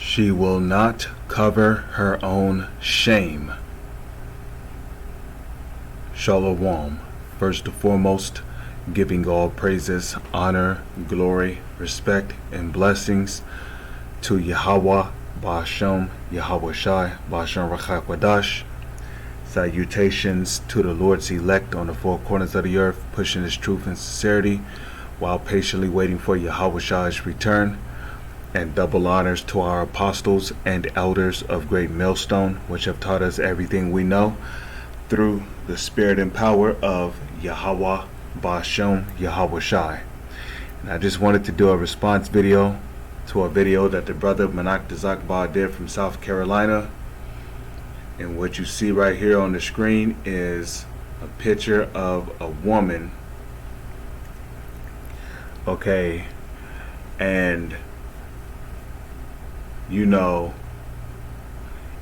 She will not cover her own shame. Shalom. First and foremost, giving all praises, honor, glory, respect, and blessings to Yahweh, Ba'ashem, Yahweh Shai, Ba'ashem Rachak Wadash. Salutations to the Lord's elect on the four corners of the earth, pushing His truth and sincerity while patiently waiting for Yahweh Shai's return. And double honors to our apostles and elders of Great Millstone, which have taught us everything we know through the spirit and power of Yahweh, Ba'ashem, Yahweh Shai. And I just wanted to do a response video to a video that the brother Manak Dazakbar did from South Carolina. And what you see right here on the screen is a picture of a woman. Okay, and you know,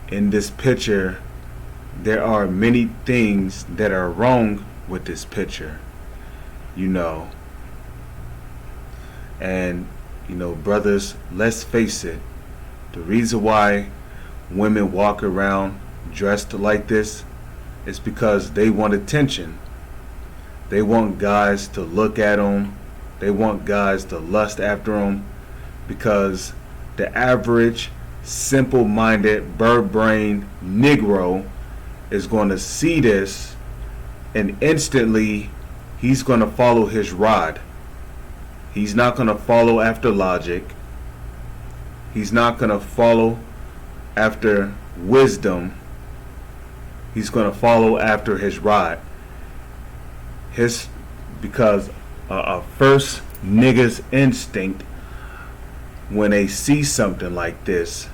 in this picture, there are many things that are wrong with this picture, you know. And, you know, brothers, let's face it, the reason why women walk around dressed like this is because they want attention. They want guys to look at them. They want guys to lust after them, because the average simple-minded bird-brained Negro is going to see this, and instantly he's going to follow his rod. He's not going to follow after logic. He's not going to follow after wisdom. He's going to follow after his rod. Because a first nigga's instinct when they see something like this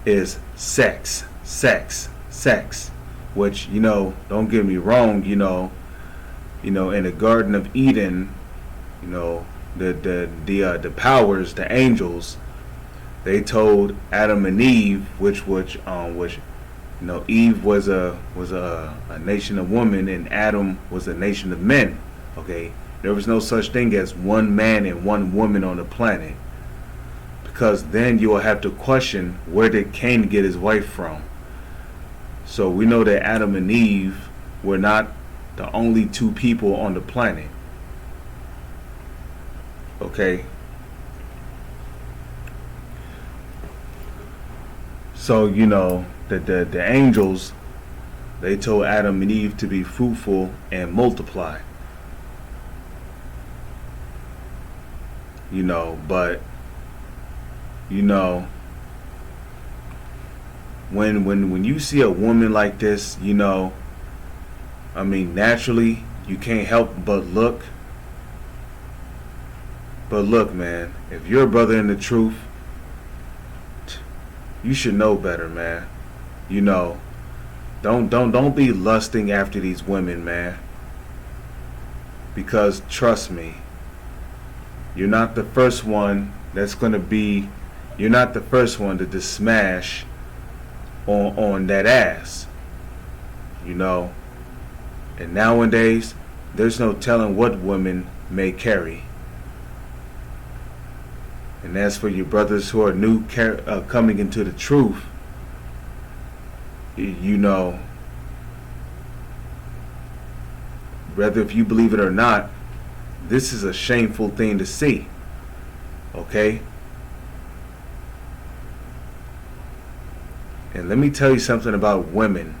is sex, which, you know, don't get me wrong, you know, in the Garden of Eden, you know, the powers, the angels, they told Adam and Eve, which you know, Eve was a nation of women and Adam was a nation of men. Okay, there was no such thing as one man and one woman on the planet, because then you will have to question, where did Cain get his wife from? So we know that Adam and Eve were not the only two people on the planet. Okay, so you know, the angels, they told Adam and Eve to be fruitful and multiply. You know, but you know, when you see a woman like this, you know, I mean, naturally you can't help but look. But look, man, if you're a brother in the truth, you should know better, man. You know, don't be lusting after these women, man. Because trust me, you're not the first one that's gonna be. You're not the first one to just smash on that ass. You know, and nowadays there's no telling what women may carry. And as for you brothers who are new coming into the truth, you know, whether if you believe it or not, this is a shameful thing to see. Okay? And let me tell you something about women.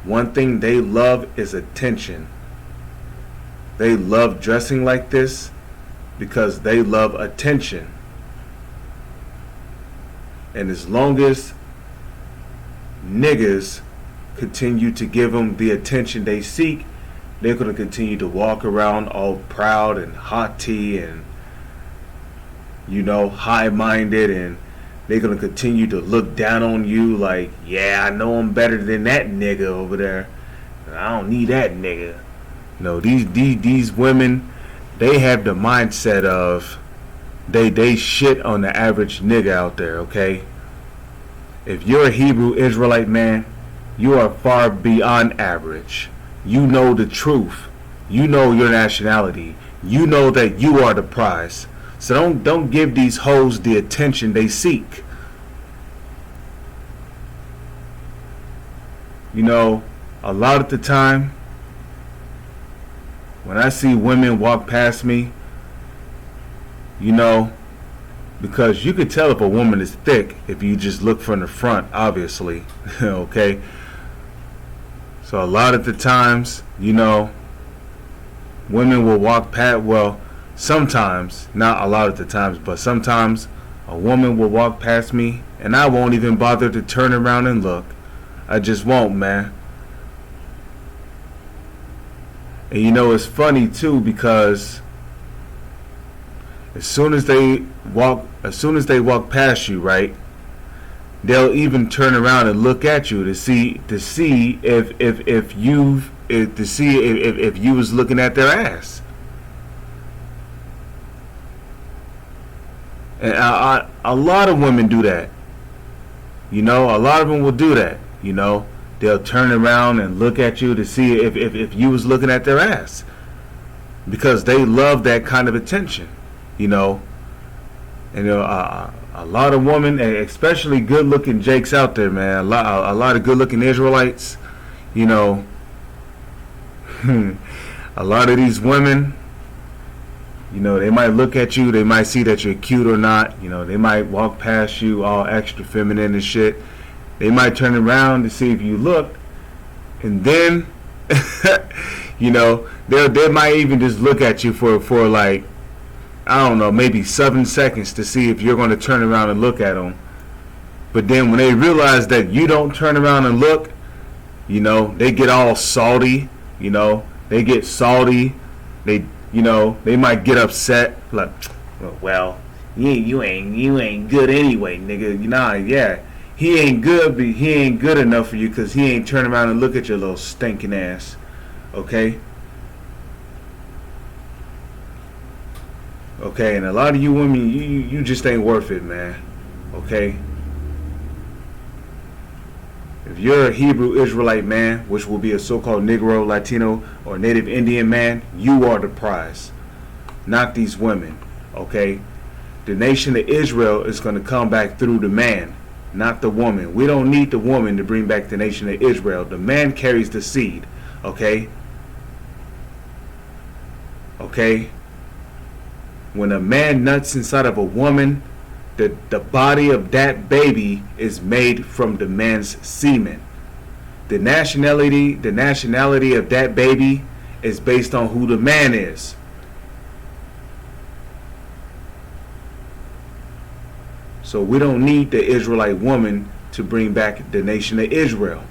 One thing they love is attention. They love dressing like this because they love attention. And as long as niggas continue to give them the attention they seek, they're going to continue to walk around all proud and haughty and, you know, high-minded, and they're going to continue to look down on you like, yeah, I know I'm better than that nigga over there. I don't need that nigga. No, these women, they have the mindset of they shit on the average nigga out there, okay? If you're a Hebrew Israelite, man, you are far beyond average. You know the truth. You know your nationality. You know that you are the prize. So don't give these hoes the attention they seek. You know, a lot of the time when I see women walk past me, you know, because you can tell if a woman is thick if you just look from the front, obviously. Okay? So a lot of the times, you know, women will walk past, well, sometimes, not a lot of the times, but sometimes a woman will walk past me and I won't even bother to turn around and look. I just won't, man. And you know, it's funny too, because as soon as they walk past you, right, they'll even turn around and look at you to see if you was looking at their ass. And a lot of women do that. You know, a lot of them will do that. You know, they'll turn around and look at you to see if you was looking at their ass, because they love that kind of attention. You know, and a lot of women, especially good-looking jakes out there, man. A lot of good-looking Israelites. You know, a lot of these women, you know, they might look at you, they might see that you're cute or not. You know, they might walk past you all extra feminine and shit. They might turn around to see if you look, and then, you know, they might even just look at you for like, I don't know, maybe 7 seconds to see if you're going to turn around and look at them. But then when they realize that you don't turn around and look, you know, they get all salty. You know, they get salty. They, you know, they might get upset. Like, well, you ain't good anyway, nigga. You know, yeah, he ain't good, but he ain't good enough for you because he ain't turn around and look at your little stinking ass. Okay. Okay, and a lot of you women, you just ain't worth it, man. Okay? If you're a Hebrew Israelite man, which will be a so-called Negro, Latino, or Native Indian man, you are the prize, not these women. Okay? The nation of Israel is going to come back through the man, not the woman. We don't need the woman to bring back the nation of Israel. The man carries the seed. Okay? Okay? When a man nuts inside of a woman, the body of that baby is made from the man's semen. The nationality of that baby is based on who the man is. So we don't need the Israelite woman to bring back the nation of Israel.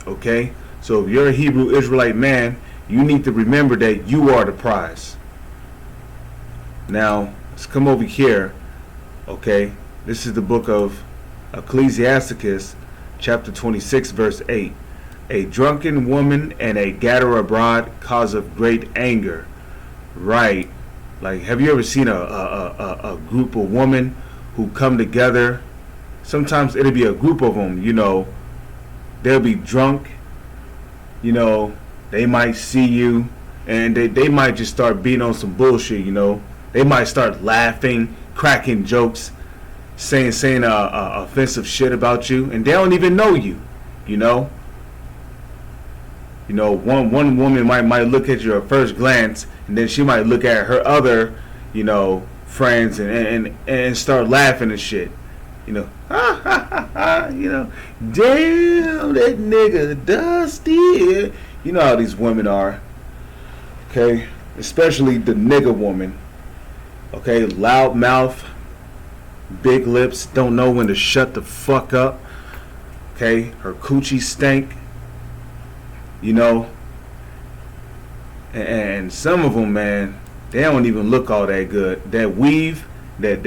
Okay? So if you're a Hebrew Israelite man, you need to remember that you are the prize. Now, let's come over here. Okay? This is the book of Ecclesiasticus, chapter 26, verse 8. A drunken woman and a gatherer abroad cause of great anger. Right. Like, have you ever seen a group of women who come together? Sometimes it'll be a group of them, you know. They'll be drunk. You know, they might see you and they might just start being on some bullshit, you know. They might start laughing, cracking jokes, saying offensive shit about you, and they don't even know you, you know. You know, one woman might look at you at first glance, and then she might look at her other, you know, friends and start laughing and shit. You know, ha ha ha ha, you know, damn, that nigga Dusty. You know how these women are. Okay? Especially the nigga woman. Okay? Loud mouth, big lips, don't know when to shut the fuck up. Okay? Her coochie stank. You know? And some of them, man, they don't even look all that good. That weave, that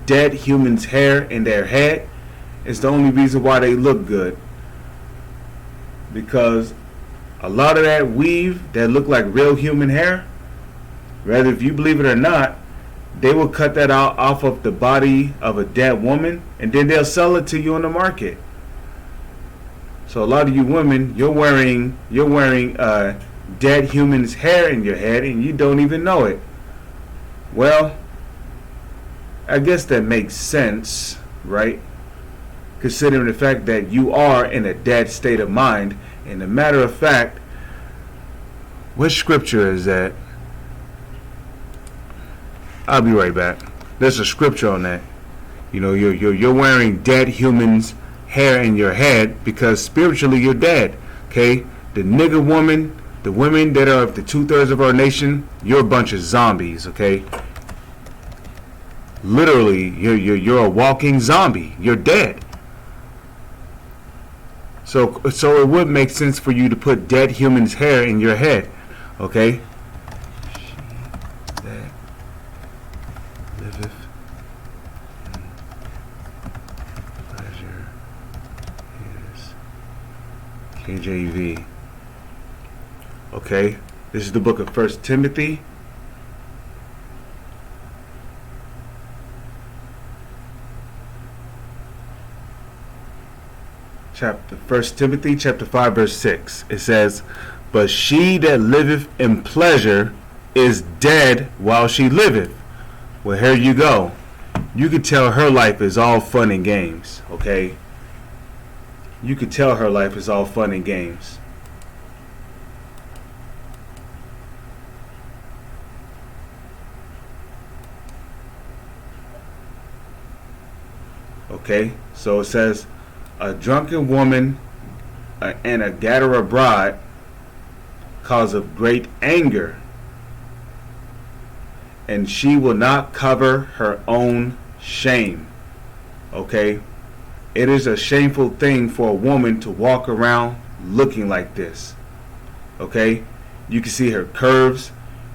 dead human's hair in their head is the only reason why they look good. Because a lot of that weave that look like real human hair, whether if you believe it or not, they will cut that out off of the body of a dead woman, and then they'll sell it to you on the market. So a lot of you women, you're wearing dead human's hair in your head and you don't even know it. Well, I guess that makes sense, right? Considering the fact that you are in a dead state of mind. And a matter of fact, what scripture is that? I'll be right back. There's a scripture on that. You know, you're wearing dead humans' hair in your head because spiritually you're dead. Okay? The nigger woman, the women that are of the 2/3 of our nation, you're a bunch of zombies. Okay? Literally, you're a walking zombie. You're dead. So it would make sense for you to put dead humans' hair in your head. Okay? She that liveth in pleasure is KJV. Okay? This is the book of 1 Timothy. First Timothy chapter 5 verse 6. It says, "But she that liveth in pleasure is dead while she liveth." Well, here you go. You could tell her life is all fun and games, okay? You could tell her life is all fun and games. Okay, so it says, "A drunken woman and a gatherer bride cause of great anger, and she will not cover her own shame." Okay? It is a shameful thing for a woman to walk around looking like this. Okay? You can see her curves,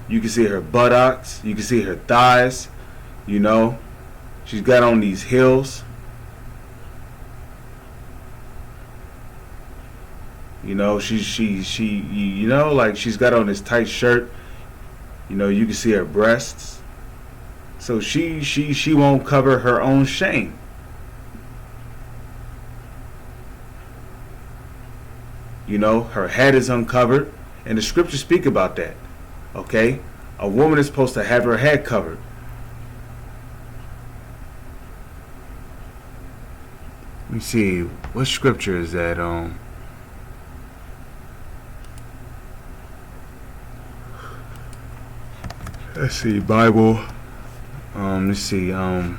you can see her buttocks, you can see her thighs, you know. She's got on these heels. You know, you know, like she's got on this tight shirt. You know, you can see her breasts. So she won't cover her own shame. You know, her head is uncovered, and the scriptures speak about that. Okay? A woman is supposed to have her head covered. Let me see, what scripture is that? Let's see, Bible. Let's see. A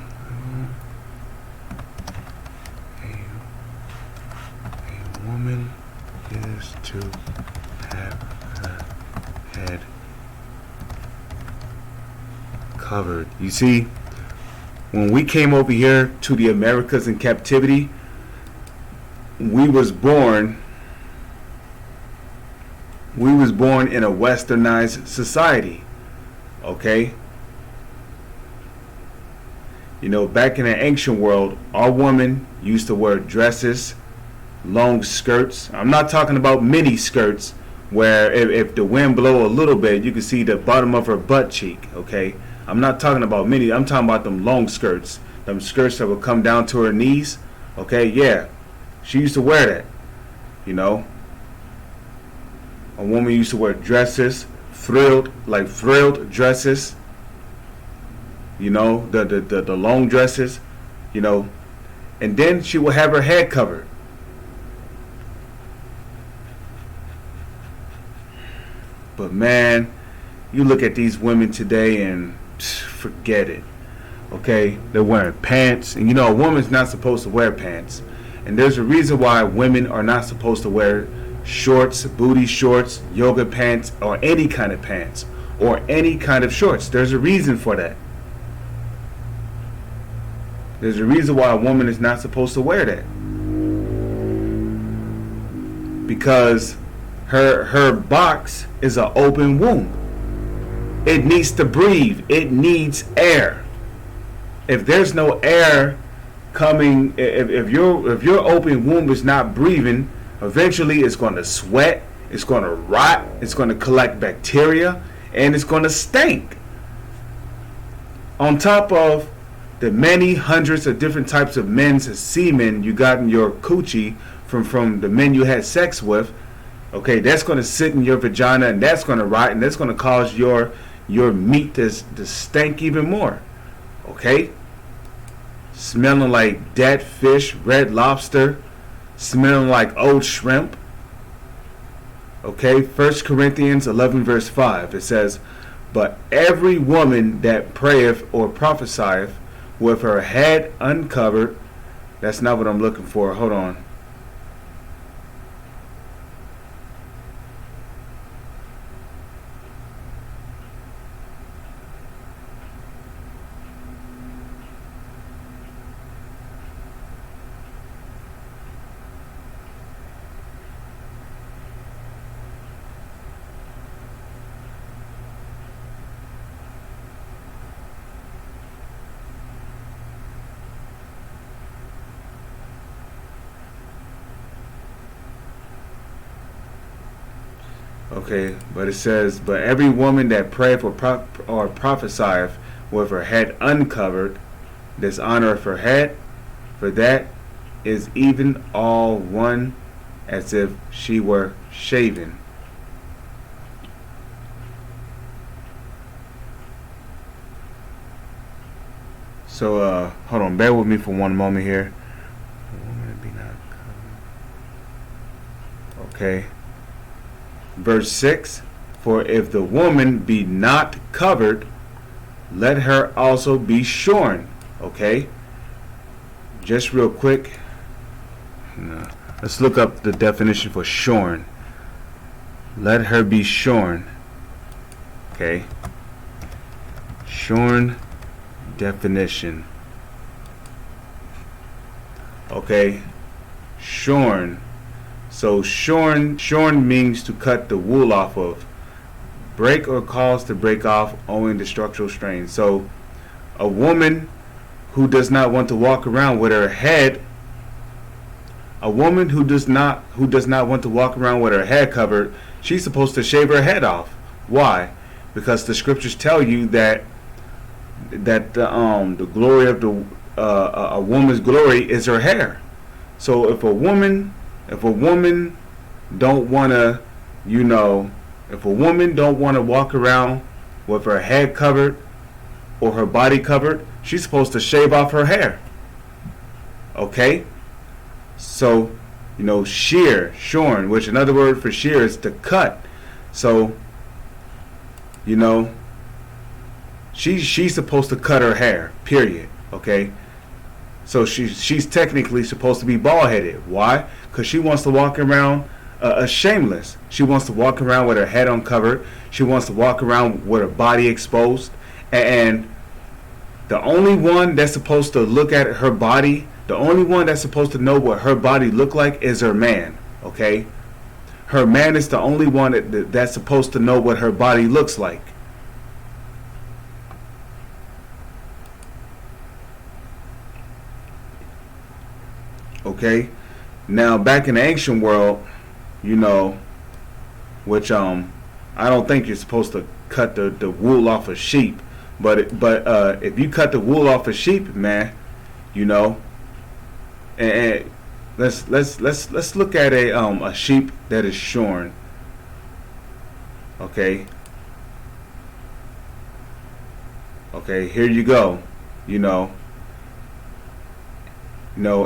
woman is to have her head covered. You see, when we came over here to the Americas in captivity, we was born in a westernized society. Okay? You know, back in the ancient world, our women used to wear dresses, long skirts. I'm not talking about mini skirts where if the wind blow a little bit, you can see the bottom of her butt cheek. Okay? I'm not talking about mini. I'm talking about them long skirts. Them skirts that would come down to her knees. Okay? Yeah. She used to wear that. You know? A woman used to wear dresses. Frilled dresses, you know, the long dresses, you know, and then she will have her head covered. But man, you look at these women today and forget it. Okay, they're wearing pants, and you know a woman's not supposed to wear pants, and there's a reason why women are not supposed to wear shorts, booty shorts, yoga pants, or any kind of pants, or any kind of shorts. There's a reason for that. There's a reason why a woman is not supposed to wear that. Because her box is an open womb. It needs to breathe. It needs air. If there's no air coming, if your open womb is not breathing, eventually it's going to sweat, it's going to rot, it's going to collect bacteria, and it's going to stink. On top of the many hundreds of different types of men's semen you got in your coochie from the men you had sex with, okay, that's going to sit in your vagina, and that's going to rot, and that's going to cause your meat to stink even more. Okay, smelling like dead fish, red lobster, smelling like old shrimp. Okay, 1 Corinthians 11 verse 5, it says, but every woman that prayeth or prophesieth with her head uncovered, that's not what I'm looking for, hold on. Okay, but it says, but every woman that prayeth or prophesieth with her head uncovered, dishonoreth her head, for that is even all one, as if she were shaven. So, hold on, bear with me for one moment here. Okay. Verse 6, for if the woman be not covered, let her also be shorn. Okay, just real quick, let's look up the definition for shorn. Let her be shorn. Okay, shorn definition. Okay, shorn. So shorn means to cut the wool off of, break or cause to break off owing to structural strain. So a woman who does not want to walk around with her head, a woman who does not want to walk around with her head covered, she's supposed to shave her head off. Why? Because the scriptures tell you that the glory of a woman's glory is her hair. So if a woman don't want to, if a woman don't want to walk around with her head covered or her body covered, she's supposed to shave off her hair. Okay? So, shear, shorn, which another word for shear is to cut. So, she's supposed to cut her hair, period. Okay? So she's technically supposed to be bald-headed. Why? Because she wants to walk around shameless. She wants to walk around with her head uncovered. She wants to walk around with her body exposed. And the only one that's supposed to look at her body, the only one that's supposed to know what her body look like is her man. Okay? Her man is the only one that's supposed to know what her body looks like. Okay, now back in the ancient world, which I don't think you're supposed to cut the wool off of sheep, but if you cut the wool off of sheep, man, and let's look at a sheep that is shorn. Okay, here you go,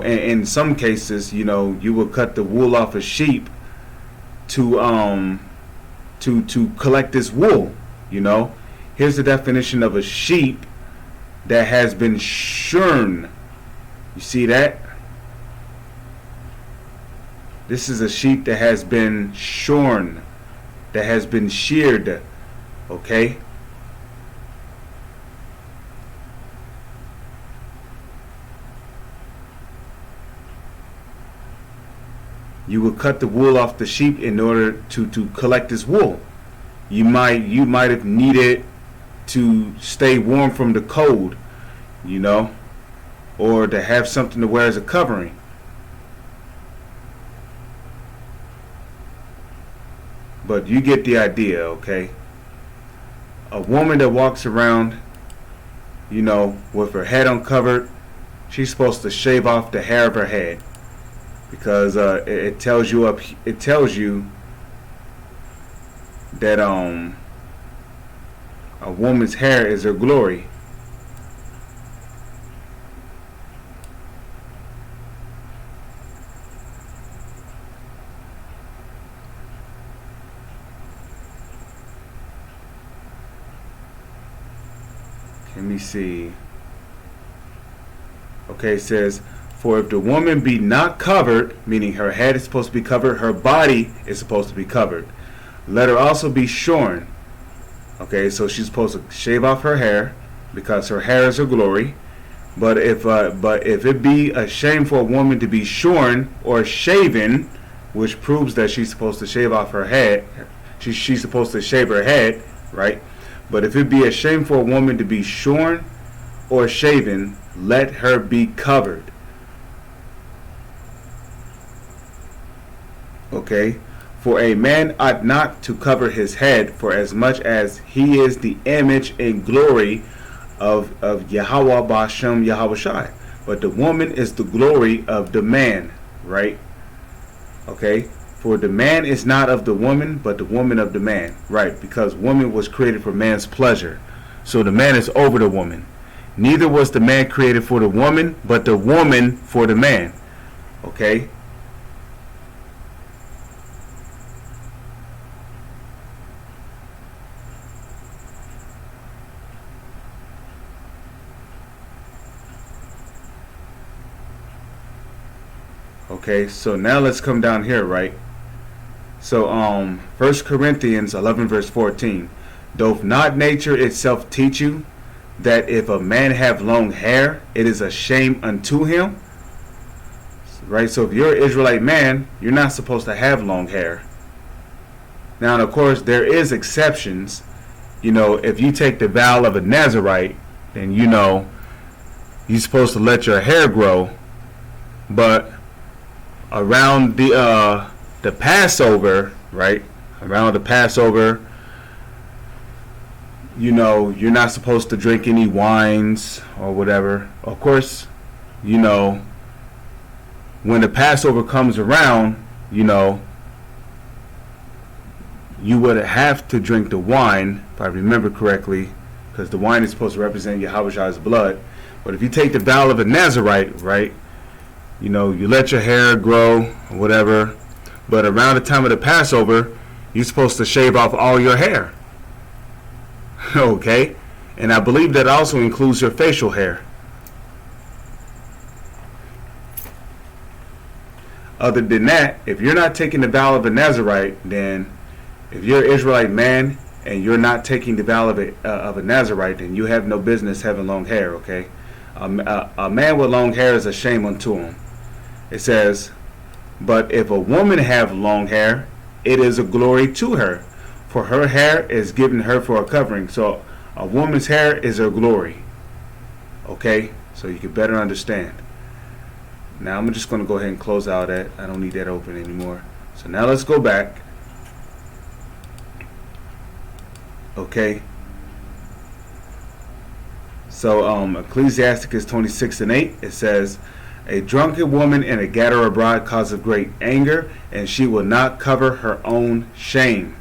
in some cases, you will cut the wool off a sheep to collect this wool. Here's the definition of a sheep that has been shorn. You see that? This is a sheep that has been shorn, that has been sheared. Okay? You will cut the wool off the sheep in order to collect this wool. You might have needed to stay warm from the cold, or to have something to wear as a covering. But you get the idea, okay? A woman that walks around, with her head uncovered, she's supposed to shave off the hair of her head. because it tells you that a woman's hair is her glory. Let me see. Okay, it says, for if the woman be not covered, meaning her head is supposed to be covered, her body is supposed to be covered. Let her also be shorn. Okay, so she's supposed to shave off her hair, because her hair is her glory. But if it be a shame for a woman to be shorn or shaven, which proves that she's supposed to shave off her head, she's supposed to shave her head, right? But if it be a shame for a woman to be shorn or shaven, let her be covered. Okay? For a man ought not to cover his head, for as much as he is the image and glory of Yahweh Ba'ashem Yahweh Shai. But the woman is the glory of the man, right? Okay? For the man is not of the woman, but the woman of the man. Right, because woman was created for man's pleasure. So the man is over the woman. Neither was the man created for the woman, but the woman for the man. Okay? Okay, so now let's come down here, right? So 1 Corinthians 11 verse 14. Doth not nature itself teach you that if a man have long hair, it is a shame unto him? Right, so if you're an Israelite man, you're not supposed to have long hair. Now, and of course, there is exceptions. You know, if you take the vow of a Nazarite, then you know you're supposed to let your hair grow. But around the Passover, right? Around the Passover, you know, you're not supposed to drink any wines or whatever. Of course, you know, when the Passover comes around, you know, you would have to drink the wine, if I remember correctly, because the wine is supposed to represent Yahweh's blood. But if you take the vow of a Nazarite, right, you know, you let your hair grow or whatever, but around the time of the Passover, you're supposed to shave off all your hair. Okay? And I believe that also includes your facial hair. Other than that, if you're not taking the vow of a Nazarite, then if you're an Israelite man and you're not taking the vow of a Nazarite, then you have no business having long hair, okay? A man with long hair is a shame unto him. It says, but if a woman have long hair, it is a glory to her, for her hair is given her for a covering. So a woman's hair is her glory. Okay? So you can better understand. Now I'm just going to go ahead and close out that. I don't need that open anymore. So now let's go back. Okay? So Ecclesiasticus 26:8, it says, a drunken woman and a gatherer abroad causeth great anger, and she will not cover her own shame.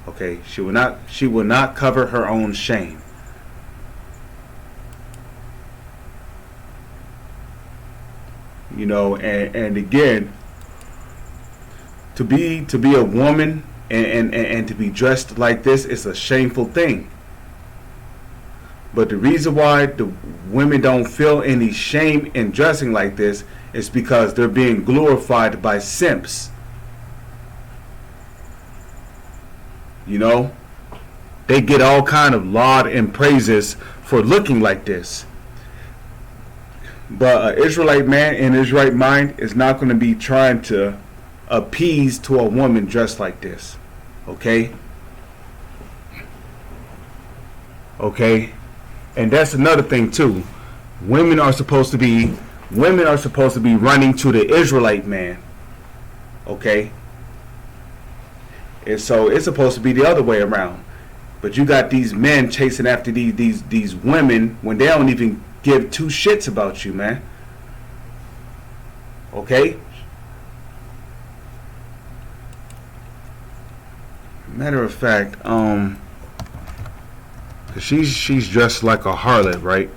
Okay, she will not cover her own shame. You know, and again, to be a woman and to be dressed like this is a shameful thing. But the reason why the women don't feel any shame in dressing like this is because they're being glorified by simps. You know, they get all kind of laud and praises for looking like this. But an Israelite man in his right mind is not going to be trying to appease to a woman dressed like this. Okay? Okay? And that's another thing too. Women are supposed to be running to the Israelite man. Okay? And so it's supposed to be the other way around. But you got these men chasing after these women when they don't even give two shits about you, man. Okay? Matter of fact, she's dressed like a harlot, right?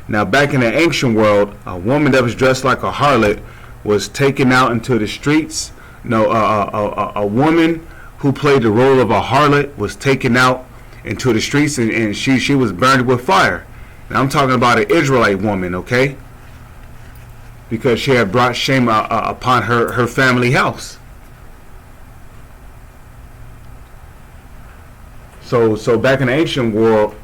Now, back in the ancient world, a woman that was dressed like a harlot was taken out into the streets. No, a woman who played the role of a harlot was taken out into the streets, and she was burned with fire. Now, I'm talking about an Israelite woman, okay? Because she had brought shame upon her family house. So back in the ancient world,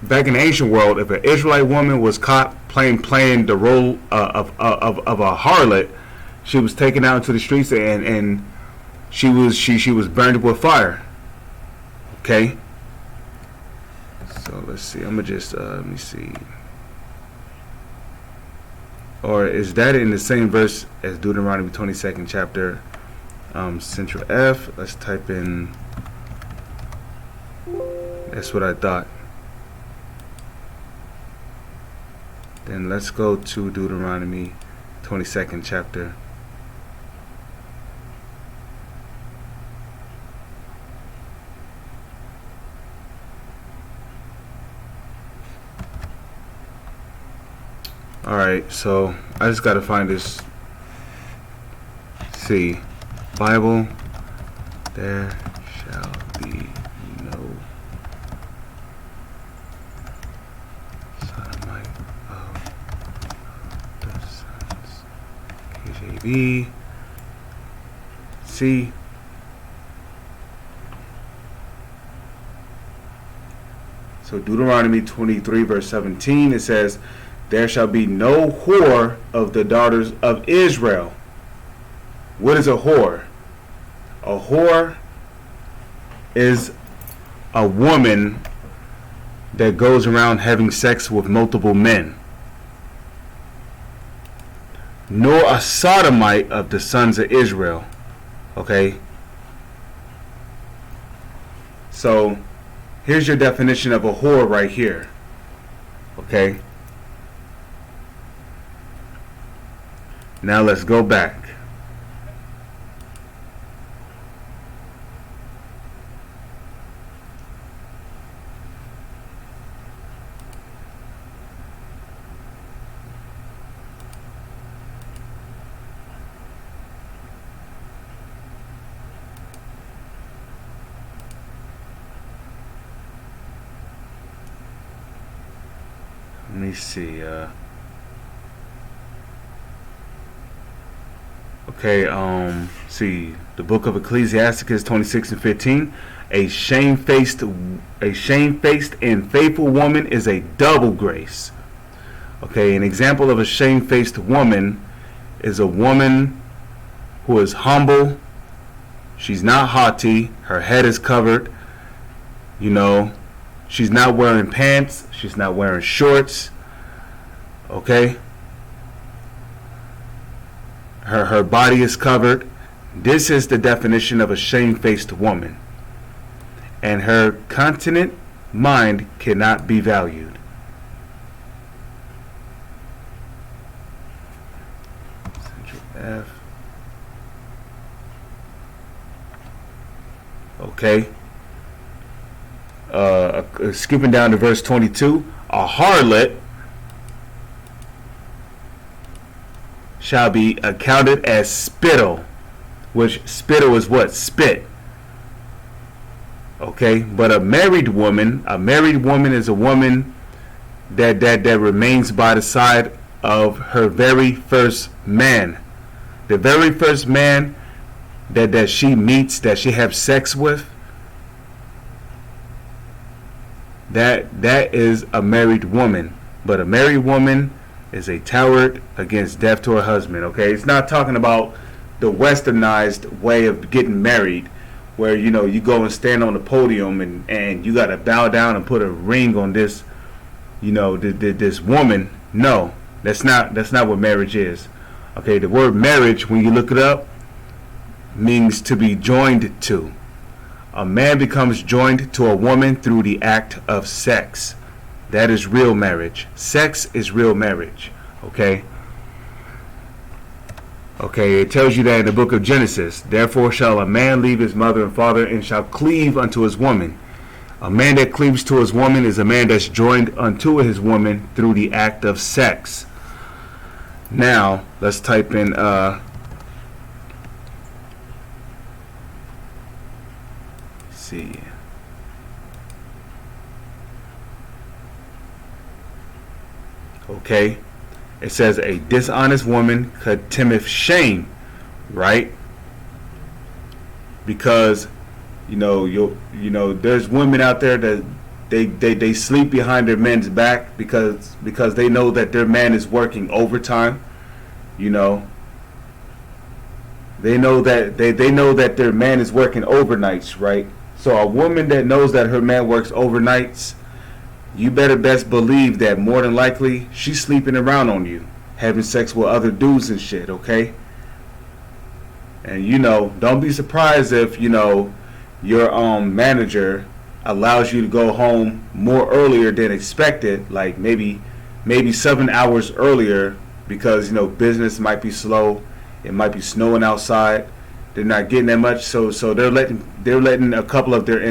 if an Israelite woman was caught playing the role of a harlot, she was taken out into the streets, and she was burned with fire. Okay. So let's see. I'm gonna just let me see. Or is that in the same verse as Deuteronomy 22nd chapter? Central F. Let's type in. That's what I thought. Then let's go to Deuteronomy 22nd chapter. Alright, so I just gotta find this. See, Bible, there shall be no sodomite of the sons. KJV. See. So Deuteronomy 23 verse 17, it says, there shall be no whore of the daughters of Israel. What is a whore? A whore is a woman that goes around having sex with multiple men. Nor a sodomite of the sons of Israel. Okay? So, here's your definition of a whore right here. Okay? Now let's go back. Let me see. Okay, see, the book of Ecclesiasticus 26 and 15. A shamefaced and faithful woman is a double grace. Okay, an example of a shamefaced woman is a woman who is humble. She's not haughty. Her head is covered. You know, she's not wearing pants. She's not wearing shorts. Okay. Her body is covered. This is the definition of a shamefaced woman. And her continent mind cannot be valued. Central F. Okay. Skipping down to verse 22. A harlot shall be accounted as spittle, which spittle is what? Spit. Okay, but a married woman is a woman that remains by the side of her very first man. The very first man that she meets, that she has sex with, that is a married woman. But a married woman is a tower against death to her husband. Okay, it's not talking about the westernized way of getting married, where you go and stand on the podium and you got to bow down and put a ring on this, this woman. No, that's not what marriage is. Okay, the word marriage, when you look it up, means to be joined to. A man becomes joined to a woman through the act of sex. That is real marriage. Sex is real marriage. Okay? Okay, it tells you that in the book of Genesis. Therefore shall a man leave his mother and father and shall cleave unto his woman. A man that cleaves to his woman is a man that's joined unto his woman through the act of sex. Now, let's type in see. Okay. It says a dishonest woman contemneth shame, right? Because there's women out there that they sleep behind their men's back because they know that their man is working overtime. They know that they know that their man is working overnights, right? So a woman that knows that her man works overnights, you better best believe that more than likely she's sleeping around on you, having sex with other dudes and shit, okay? And don't be surprised if your manager allows you to go home more earlier than expected, like maybe 7 hours earlier, because business might be slow, it might be snowing outside, they're not getting that much, so they're letting a couple of their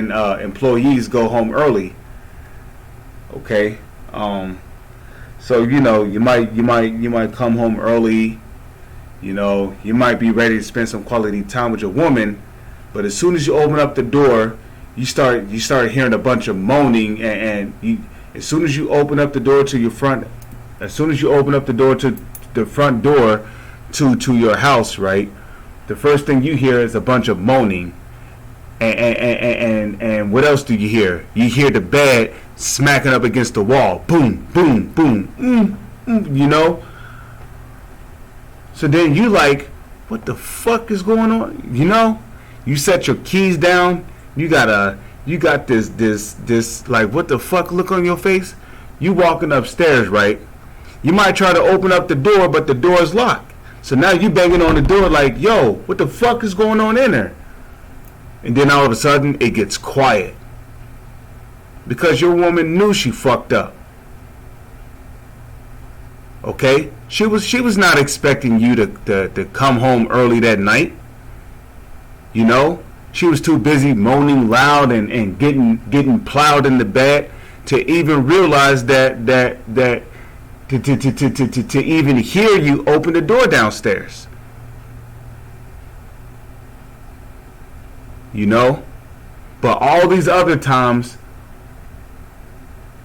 employees go home early. Okay, so you might come home early. You might be ready to spend some quality time with your woman, but as soon as you open up the door, you start hearing a bunch of moaning, and as soon as you open up the door to your front, as soon as you open up the door to the front door to your house, right? The first thing you hear is a bunch of moaning, and what else do you hear? You hear the bed smacking up against the wall, boom, boom, boom, So then you like, what the fuck is going on? You set your keys down. You got this like, what the fuck look on your face. You walking upstairs, right? You might try to open up the door, but the door is locked. So now you banging on the door like, yo, what the fuck is going on in there? And then all of a sudden it gets quiet. Because your woman knew she fucked up. Okay? She was not expecting you to come home early that night. She was too busy moaning loud and getting plowed in the bed to even realize that to even hear you open the door downstairs. But all these other times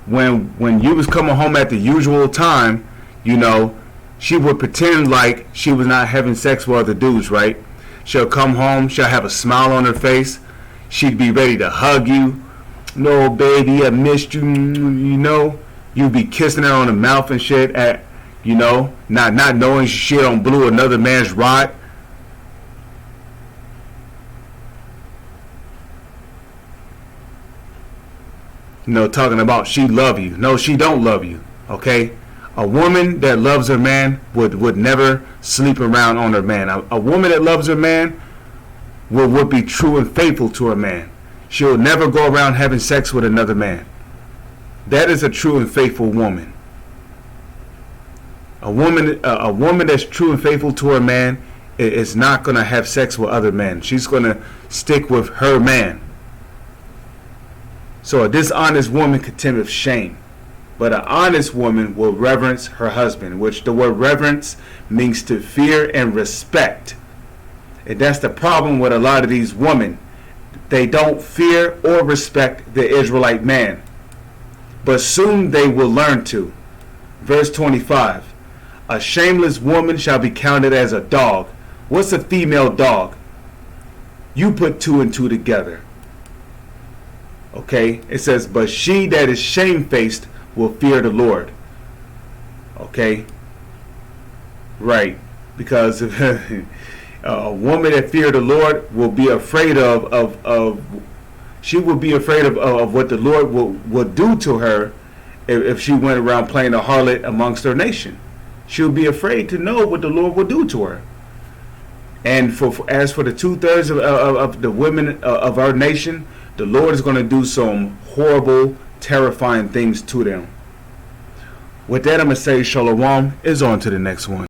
when you was coming home at the usual time, she would pretend like she was not having sex with other dudes, right? She'll come home, she'll have a smile on her face, she'd be ready to hug you. No, baby, I missed you, you'd be kissing her on the mouth and shit not knowing she don't blew another man's rod. Talking about she love you. No, she don't love you. Okay? A woman that loves her man would never sleep around on her man. A woman that loves her man would be true and faithful to her man. She'll never go around having sex with another man. That is a true and faithful woman. A woman that's true and faithful to her man is not going to have sex with other men. She's going to stick with her man. So a dishonest woman contemneth shame, but an honest woman will reverence her husband, which the word reverence means to fear and respect. And that's the problem with a lot of these women. They don't fear or respect the Israelite man. But soon they will learn to. Verse 25. A shameless woman shall be counted as a dog. What's a female dog? You put two and two together. Okay, it says, but she that is shamefaced will fear the Lord. Okay, right, because a woman that fear the Lord will be afraid she will be afraid of what the Lord will do to her if she went around playing a harlot amongst her nation. She'll be afraid to know what the Lord will do to her. And as for the 2/3 of the women of our nation, the Lord is going to do some horrible, terrifying things to them. With that, I'm going to say shalom. Is on to the next one.